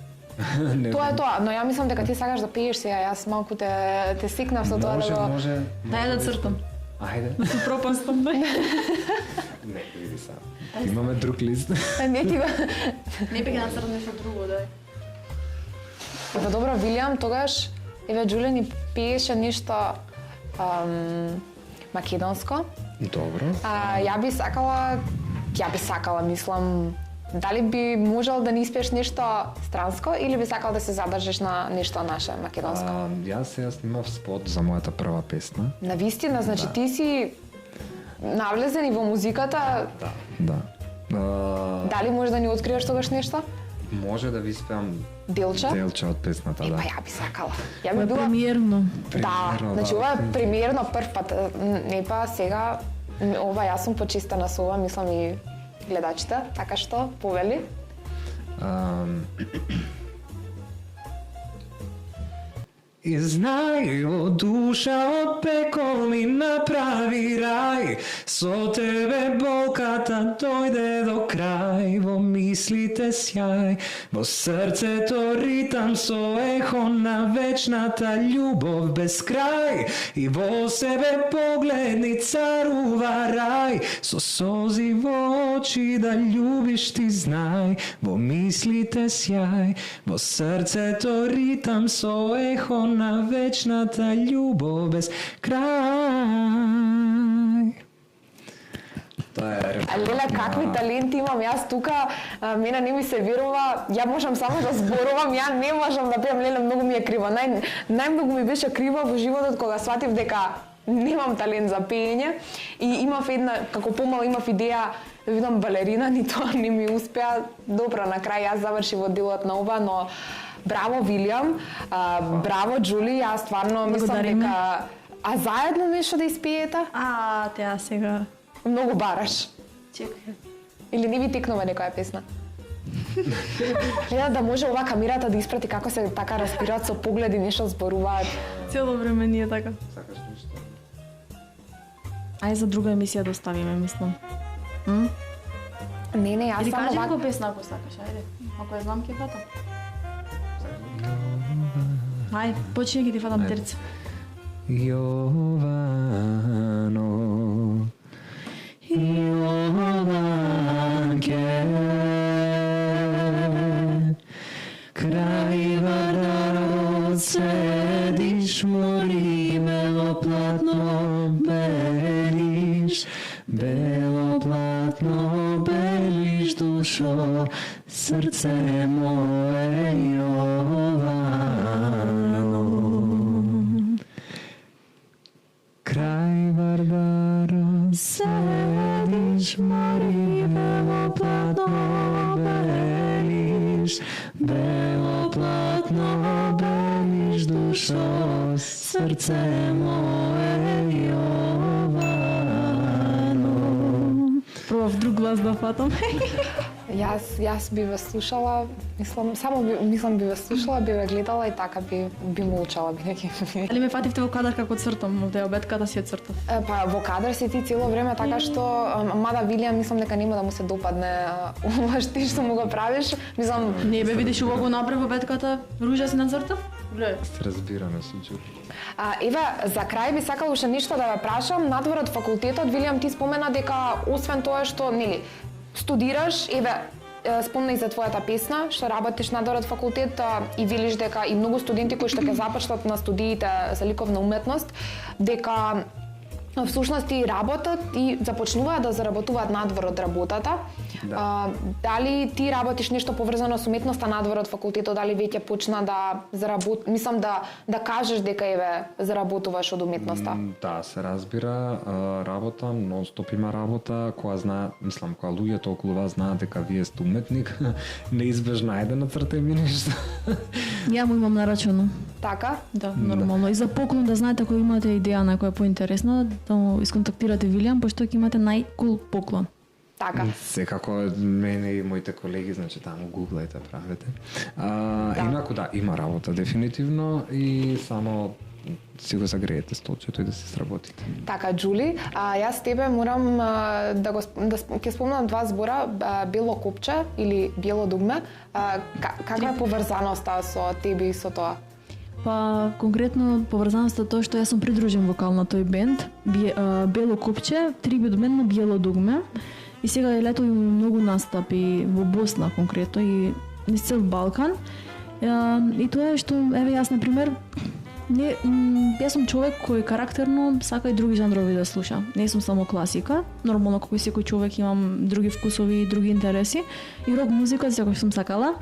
Тоа е тоа, но ја мислам дека ти сакаш да пееш сега, јас малку те сикнав со тоа да го... Може. Дај да цртам. Ајде. Да се пропастам, дај. Не, види са. Имаме друг лист. Не ти Не бега нацртам нешто друго, дај. Еве добро, Вилијам, тогаш еве Џуле ни пееше нешто македонско. Добро. Ја би сакала, мислам, дали би можел да ни испееш нешто странско или би сакал да се задржиш на нешто наше македонско? Јас сега снимав спот за мојата прва песна. Навистина, значи ти си навлезен и во музиката. Да. Дали може да ни откриеш тогаш нешто? Може да ви испеам Делче од песната, да. Па ја би сакала. Ја би била премиерно. Да, значи ова е премиерно прв пат, не па сега ова јас сум почистена со ова, мислам и гледачите, така што повели. И знај, од душа од пекол ми направи рај, со тебе болката дојде до крај, во мислите сјај, во срцето ритам со ехо на вечната љубов без крај, и во себе погледни царува рај, со сози во очи да љубиш ти знај, во мислите сјај, во срцето ритам со ехо на вечната љубов без крај. Тоа е Леле, какви таленти имам јас тука, мене не ми се верува, ја можам само да зборувам, ја не можам да пеам, леле, многу ми е криво. Најмногу ми беше криво во животот кога сватив дека немам талент за пеење и имав една, како помал имав идеја да видам балерина, ни тоа не ми успеа. Добро, на крај јас завршив во делот на ова, но браво Вилијам, браво Џули, јас стварно мислам дека заедно нешто да испеете? Теа сега Многу бараш. чекај. Или не ви текнува некоја песна? Да може ова камерата да испрати како се така распираат со погледи, нешто зборуваат. Цело време ние така. Сакаш нешто? Ај за друга емисија да оставиме, мислам. Не, јас Или само кажи вака. го песна ако сакаш, ајде. Ако ја знам ќе фатам. Ај, почни ги ти фатам терца. Јовано, Јованке, крај вардарот седиш, мори белоплатно белиш, белоплатно белиш, душо, срце моје Јовано. Крај вардарот седиш, мори белоплатно белиш, белоплатно белиш, душо, срце моје Јовано. Пробав друг глас да фатам. Јас би ве слушала, мислам би ве слушала, би ве гледала и така би молчала винаги. Али ме фативте во кадар како цртам, овде обетката си ја цртав. Па во кадар си ти цело време, така што мада Вилијам мислам дека нема да му се допадне ова што му го правиш. Мислам Не бе, видиш ова го направи обетката, ружа си нацртав? Гледај. Се разбираме со Џули. Еве, за крај би сакала уште нешто да ве прашам. Надвор од факултетот, Вилијам, ти спомена дека освен тоа што, нели, студираш, еве, спомна и за твојата песна, што работиш надвор од факултет и велиш дека и многу студенти кои што ќе започнат на студиите за ликовна уметност, дека всушност и работат и започнуваат да заработуваат надвор од работата. Дали ти работиш нешто поврзано со уметноста надвор од факултетот, дали веќе почна да мислам да кажеш дека заработуваш од уметноста? Да, се разбира, работам, нон-стоп има работа, кога луѓето околу вас знаат дека вие сте уметник, неизбежно ајде нацртај ми нешто. Ја му имам нарачено. Така? Да, нормално. И за поклон да знаете ако имате идеја на која е поинтересна, да му исконтактирате Вилијам, пошто ќе имате најкул поклон. Така. Секако мене и моите колеги, значи таму гуглајте, правете. Инаку да, има работа дефинитивно и само си го загреете столчето и да се сработите. Така, Џули, јас тебе морам ќе спомнам два збора, бело копче или бело дугме. Каква е поврзаноста со тебе и со тоа? Па, конкретно поврзаноста тоа што јас сум придружен вокал на тој бенд, бело копче, трибют-бенд на бело дугме. И сега е лето имаме многу настапи во Босна конкретно и низ цел Балкан. И тоа е што, еве јас на пример, јас сум човек кој карактерно сака и други жанрови да слуша. Не сум само класика, нормално како и секој човек имам други вкусови и други интереси. И рок музика секој сум сакала,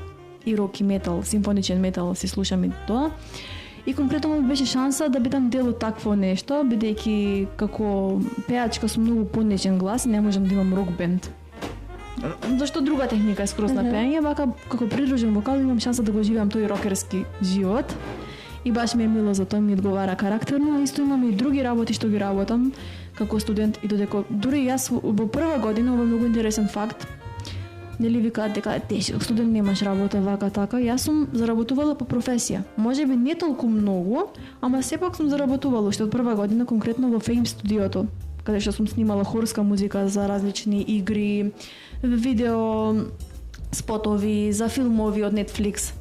и рок и метал, симфоничен метал си слушам и тоа. И конкретно ми беше шанса да бидам дел од такво нешто, бидејќи како пеачка сум многу понечен глас и не можам да имам рок бенд. Зашто друга техника е скроз на пеење, вака како придружен вокал имам шанса да го живеам тој рокерски живот. И баш ми е мило за тоа, ми одговара карактерно, а исто имам и други работи што ги работам како студент и додека дури јас во прва година, ова е многу интересен факт. Нели викаат дека тешок студент немаш работа вака така, јас сум заработувала по професија. Можеби не толку многу, ама сепак сум заработувала уште од прва година конкретно во Fame студиото, каде што сум снимала хорска музика за различни игри, видео спотови, за филмови од Netflix.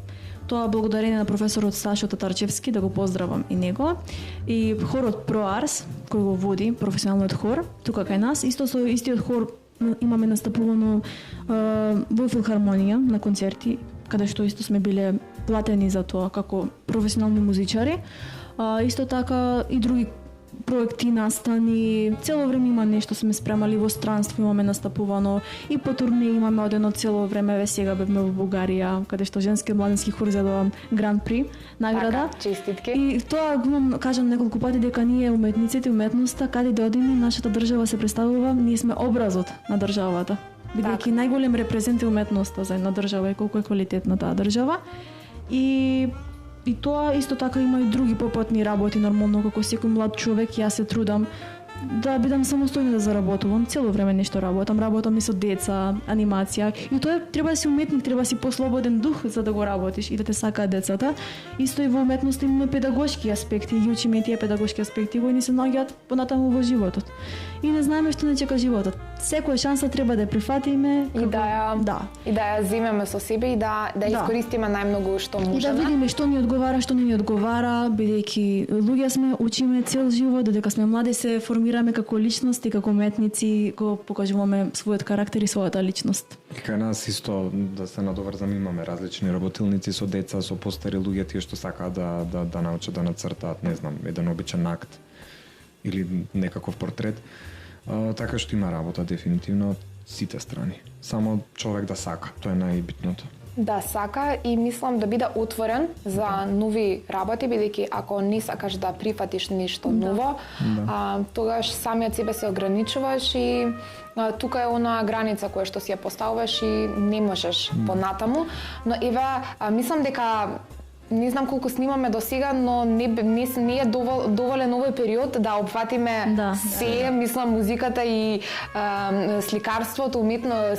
Тоа благодарение на професорот Сашо Татарчевски, да го поздравам и него. И хорот ProArs, кој го води, професионалниот хор, тука кај нас, исто со истиот хор имаме настапувано во филхармонија на концерти, каде што исто сме биле платени за тоа како професионални музичари. Исто така и други проекти настани, цело време има нешто сме спремали во странство, имаме настапувано и по турне имаме одено цело време, ве сега бевме во Бугарија, каде што женски младински хор зедува Гран При награда. Така, честитки. И тоа го кажам неколку пати дека ние уметниците, уметноста, каде да одиме, нашата држава се представува, ние сме образот на државата. Бидејќи најголем репрезент е уметноста за една држава и колку е квалитетна таа држава. И тоа исто така има и други попатни работи, нормално како секој млад човек, јас се трудам да бидам самостојна да заработувам, цело време нешто работам и со деца, анимација. И тоа треба да си уметник, треба да си послободен дух за да го работиш и да те сакаат децата. Исто и во уметноста имаме педагошки аспекти, ги учиме тие педагошки аспекти кои ни се наоѓаат понатаму во животот. И не знаеме што не чека животот. Секоја шанса треба да ја прифатиме и да ја земеме со себе и да искористиме најмногу што можеме. И да видиме што ни одговара, што не ни одговара, бидејќи луѓе сме, учиме цел живот, додека сме млади се формираме како личности, како уметници, го покажуваме својот карактер и својата личност. Кај нас исто да се надоврзам, имаме различни работилници со деца, со постари луѓе, тие што сакаат да научат да нацртаат, не знам, еден обичен акт или некаков портрет. Така што има работа дефинитивно од сите страни. Само човек да сака, тоа е најбитното. Да сака и мислам да биде отворен за нови работи, бидејќи ако не сакаш да прифатиш нешто ново, тогаш самиот себе се ограничуваш и тука е она граница која што си ја поставуваш и не можеш понатаму. Но еве, мислам дека не знам колку снимаме до сега, но не е доволен овој период да опфатиме се, мислам музиката и сликарството,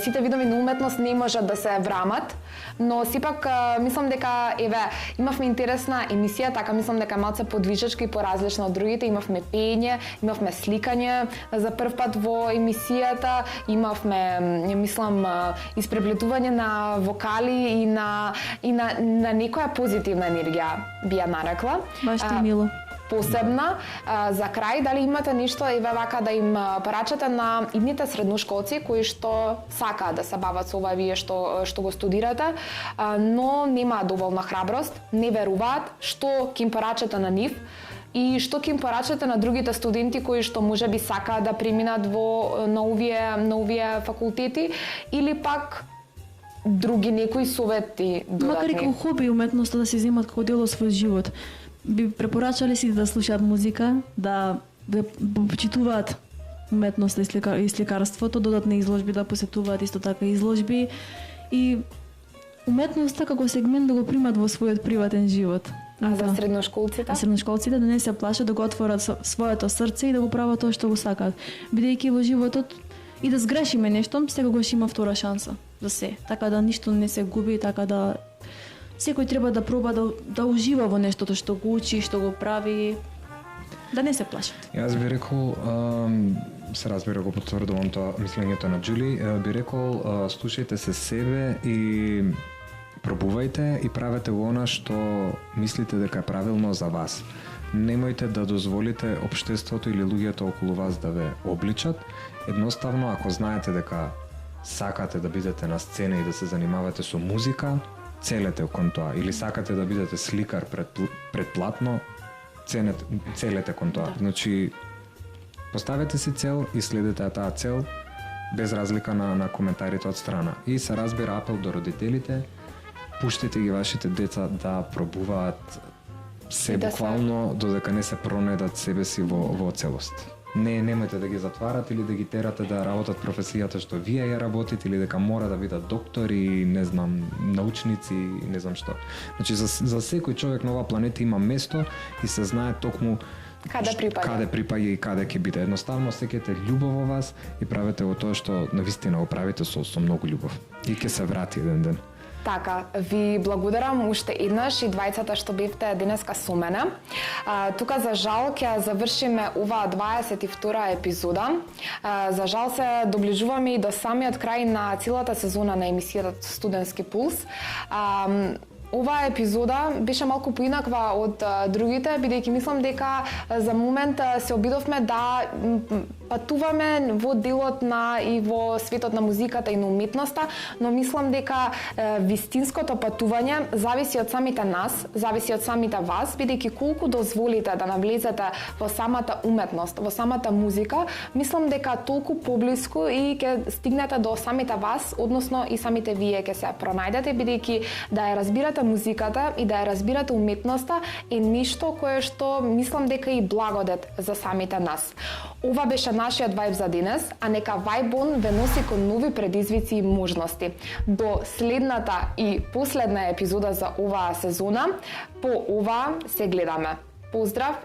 сите видови на уметност не можат да се врамат, но сепак мислам дека имавме интересна емисија, така мислам дека малце подвижечка и поразлична од другите, имавме пеење, имавме сликање за прв пат во емисијата, имавме мислам испреплетување на вокали и на некоја позитивна енергија би ја нарекла. Баш ти мило. Посебна. За крај, дали имате нешто вака да им порачате на идните средношколци кои што сакаат да се бават со ова вие што го студирате, но немаат доволна храброст, не веруваат, што ќе им порачате на нив и што ќе им порачате на другите студенти кои што можеби сакаат да преминат на овие факултети, или пак други некои совети додатни? Макар и како хоби уметноста да се земат како дел од својот живот, би препорачале сите да слушаат музика, да почитуваат уметноста и сликарството, додатни изложби да посетуваат исто така изложби, и уметноста како сегмент да го примат во својот приватен живот. А за средношколците? Средношколците да не се плашат, да го отворат своето срце и да го прават тоа што го сакаат. Бидејќи во животот и да сгрешиме нешто, секогаш има втора шанса за се. Така да ништо не се губи, така да секој треба да проба да ужива во нештото што го учи, што го прави, да не се плашат. Јас би рекол, се разбира, го потврдувам тоа мислењето на Џули, би рекол, слушајте се себе и пробувајте и правете она што мислите дека е правилно за вас. Немојте да дозволите општеството или луѓето околу вас да ве обличат. Едноставно, ако знаете дека сакате да бидете на сцена и да се занимавате со музика, целете кон тоа. Или сакате да бидете сликар пред платно, целете кон тоа. Значи, поставете си цел и следете таа цел без разлика на коментарите од страна. И се разбира апел до родителите, пуштите ги вашите деца да пробуваат се буквално додека не се пронедат себе си во целост. Немојте да ги затварат или да ги терате да работат професијата што вие ја работите, или дека мора да бидат доктори, не знам, научници, не знам што. Значи за секој човек на оваа планета има место и се знае токму каде припаѓа и каде ќе биде. Едноставно сеќате љубов во вас и правете во тоа што навистина го правите со многу љубов. И ќе се врати еден ден. Така, ви благодарам уште еднаш и двајцата што бевте денеска со мене. Тука за жал ќе завршиме оваа 22 епизода. За жал се доближуваме и до самиот крај на целата сезона на емисијата Студентски пулс. Оваа епизода беше малку поинаква од другите, бидејќи мислам дека за момент се обидовме да патуваме во делот и во светот на музиката и на уметноста, но мислам дека вистинското патување зависи од самите нас, зависи од самите вас, бидејќи колку дозволите да навлезете во самата уметност, во самата музика, мислам дека толку поблиску и ќе стигнете до самите вас, односно и самите вие ќе се пронајдете, бидејќи да ја разбирате музиката и да ја разбирате уметноста е нешто кое што мислам дека и благодет за самите нас. Ова беше нашиот вајб за денес, а нека вајбон ве носи кон нови предизвици и можности. До следната и последна епизода за оваа сезона, по ова се гледаме. Поздрав